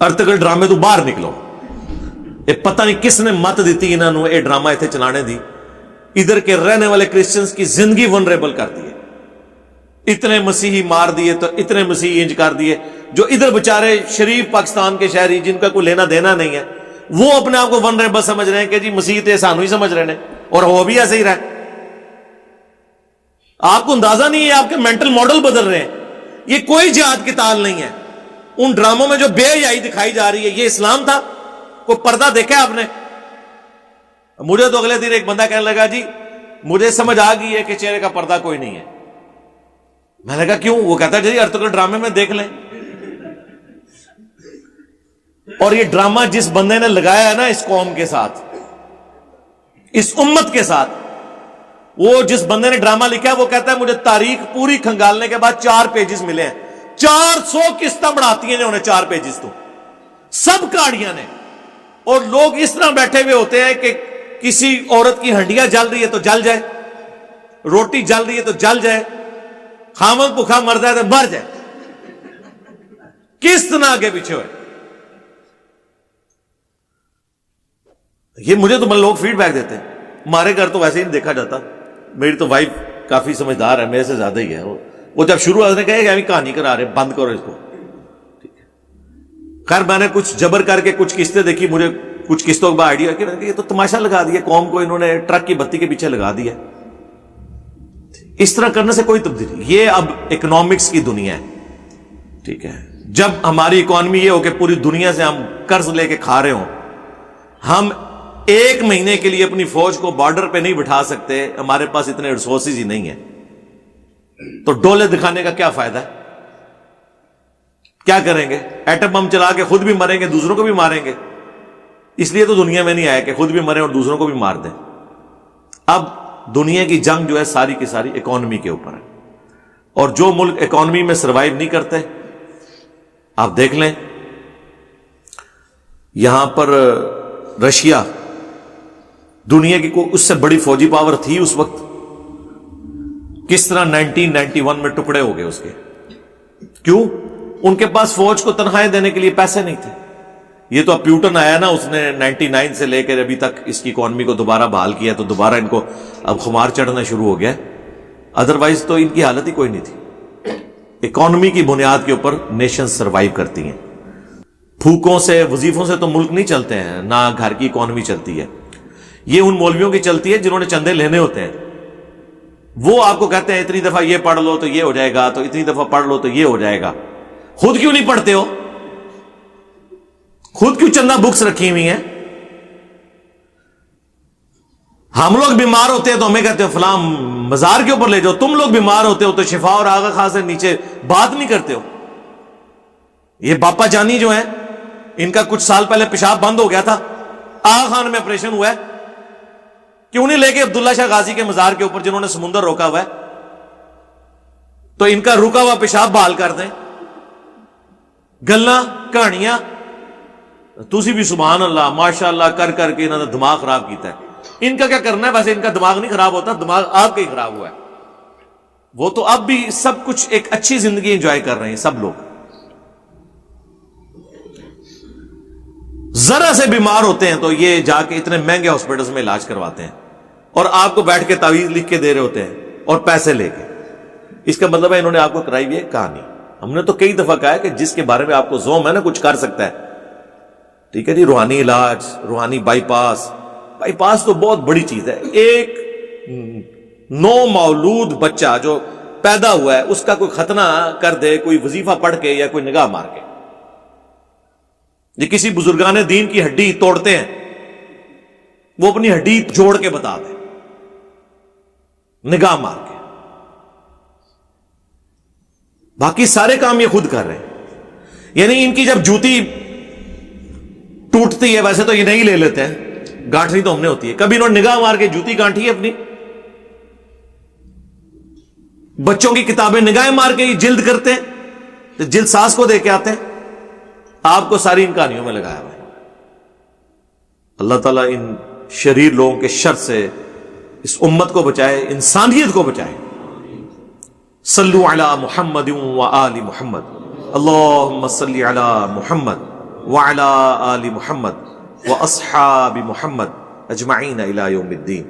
Ertugrul ड्रामे तो बाहर निकलो। ये पता नहीं किसने मत दी इन्होंने ये ड्रामा इतने चलाने दी। इधर के रहने वाले क्रिश्चियंस की जिंदगी वनरेबल कर दी है। इतने मसीही मार दिए तो इतने मसीही इंज कर दिए, जो इधर बेचारे शरीफ पाकिस्तान के शहरी जिनका कोई लेना देना नहीं है, वो अपने आप को वनरेबल समझ रहे हैं कि जी मसीह तो सानू ही समझ रहे हैं, और वो भी ऐसे ही रहे। आपको अंदाजा नहीं है, आपके मेंटल मॉडल बदल रहे हैं। ये कोई जिहाद की ताल नहीं है। उन ड्रामों में जो बेहयाई दिखाई जा रही है, ये इस्लाम था? कोई पर्दा देखा आपने? मुझे तो अगले दिन एक बंदा कहने लगा, जी मुझे समझ आ गई है कि चेहरे का पर्दा कोई नहीं है। मैंने कहा क्यों? वो कहता है जी अर्तुगरुल ड्रामे में देख लें। और ये ड्रामा जिस बंदे ने लगाया है ना इस कौम के साथ, इस उम्मत के साथ, वो जिस बंदे ने ड्रामा लिखा है वो कहता है मुझे तारीख पूरी खंगालने के बाद 4 पेजेस मिले हैं। 400 किस्तें बढ़ाती हैं उन्हें 4 पेजेस तो सब कहानियां ने। और लोग इस तरह बैठे हुए होते हैं कि किसी औरत की हंडियां जल रही है तो जल जाए, रोटी जल रही है तो जल जाए, खामन भूखा मर जाए तो मर जाए। किस तरह आगे पीछे हुए ये? मुझे तो लोग फीडबैक देते हैं, हमारे घर तो वैसे ही नहीं देखा जाता। मेरी तो वाइफ काफी समझदार है, मेरे से ज्यादा ही है। वो जब शुरू ने कहे कहानी करा रहे, बंद करो इसको, ठीक है। खैर मैंने कुछ जबर करके कुछ किस्तें देखी, मुझे कुछ किस्तों के बाद आइडिया कि ये तो तमाशा लगा दिया, कौम को इन्होंने ट्रक की बत्ती के पीछे लगा दिया। इस तरह करने से कोई तब्दीली, ये अब इकोनॉमिक्स की दुनिया है, ठीक है। जब हमारी इकोनॉमी ये हो कि पूरी दुनिया से हम कर्ज लेके खा रहे हो, हम 1 महीने के लिए अपनी फौज को बॉर्डर पे नहीं बिठा सकते, हमारे पास इतने रिसोर्सेज ही नहीं है, तो डोले दिखाने का क्या फायदा है? क्या करेंगे? एटम बम चला के खुद भी मरेंगे, दूसरों को भी मारेंगे। इसलिए तो दुनिया में नहीं आया कि खुद भी मरे और दूसरों को भी मार दें। अब दुनिया की जंग जो है सारी की सारी इकोनॉमी के ऊपर है, और जो मुल्क इकोनॉमी में सर्वाइव नहीं करते, आप देख लें यहां पर रशिया दुनिया की कोई उससे बड़ी फौजी पावर थी उस वक्त, किस तरह 1991 में टुकड़े हो गए उसके। क्यों? उनके पास फौज को तनख्वाहें देने के लिए पैसे नहीं थे। ये तो अब प्यूटन आया ना, उसने 99 से लेकर अभी तक इसकी इकोनॉमी को दोबारा बहाल किया, तो दोबारा इनको अब खुमार चढ़ना शुरू हो गया। अदरवाइज तो इनकी हालत ही कोई नहीं थी। इकोनॉमी की बुनियाद के ऊपर नेशन सर्वाइव करती हैं। फूकों से, वजीफों से तो मुल्क नहीं चलते हैं, ना घर की इकोनॉमी चलती है। ये उन मौलवियों की चलती है जिन्होंने चंदे लेने होते हैं। वो आपको कहते हैं इतनी दफा ये पढ़ लो तो ये हो जाएगा, तो इतनी दफा पढ़ लो तो ये हो जाएगा। खुद क्यों नहीं पढ़ते हो? खुद क्यों चंदा बुक्स रखी हुई हैं? हम लोग बीमार होते हैं तो हमें कहते हो फलां मजार के ऊपर ले जाओ। तुम लोग बीमार होते हो तो शिफा और आगा खां से नीचे बात नहीं करते हो। ये बापा जानी जो है, इनका कुछ साल पहले पेशाब बंद हो गया था, आगा खान में ऑपरेशन हुआ है। क्यों नहीं लेके अब्दुल्ला शाह गाजी के मजार के ऊपर जिन्होंने समुंदर रोका हुआ है, तो इनका रुका हुआ पेशाब बहाल कर दें। गल्ला कहानियां तुसी भी सुभान अल्लाह माशाअल्लाह कर करके इन्होंने दिमाग खराब किया है। इनका क्या करना है? वैसे इनका दिमाग नहीं खराब होता, दिमाग आपका ही खराब हुआ है। वो तो अब भी सब कुछ एक अच्छी जिंदगी एंजॉय कर रहे हैं सब लोग। जरा से बीमार होते हैं तो ये जाके इतने महंगे हॉस्पिटल्स में इलाज करवाते हैं, और आपको बैठ के तावीज लिख के दे रहे होते हैं और पैसे लेके। इसका मतलब है इन्होंने आपको कराई हुई है कहानी। हमने तो कई दफा कहा है कि जिसके बारे में आपको ज़ौम है ना, कुछ कर सकता है, ठीक है जी, रूहानी इलाज, रूहानी बाईपास। बाईपास तो बहुत बड़ी चीज है। एक नौ मौलूद बच्चा जो पैदा हुआ है उसका कोई खतना कर दे, कोई वजीफा पढ़ के या कोई निगाह मार के। ये किसी बुजुर्गाने दीन की हड्डी तोड़ते हैं, वो अपनी हड्डी जोड़ के बता दे निगाह मार के। बाकी सारे काम ये खुद कर रहे हैं। यानी इनकी जब जूती टूटती है, वैसे तो ये नहीं ले लेते हैं, गांठनी तो हमने होती है, कभी इन्होंने निगाह मार के जूती गांठी है अपनी। बच्चों की किताबें निगाह मार के जिल्द करते हैं, तो जिल्द सास को दे के आते हैं। आपको सारी इन कहानियों में लगाया हुआ है। अल्लाह ताला इन शरीर लोगों के शर से इस उम्मत को बचाए, इंसानियत को बचाए। सल्लु अला मुहम्मद व आलि मुहम्मद, अल्लाहुम्मा सल्लि अला मुहम्मद وعلى آل محمد واصحاب محمد اجمعین الی یوم الدین.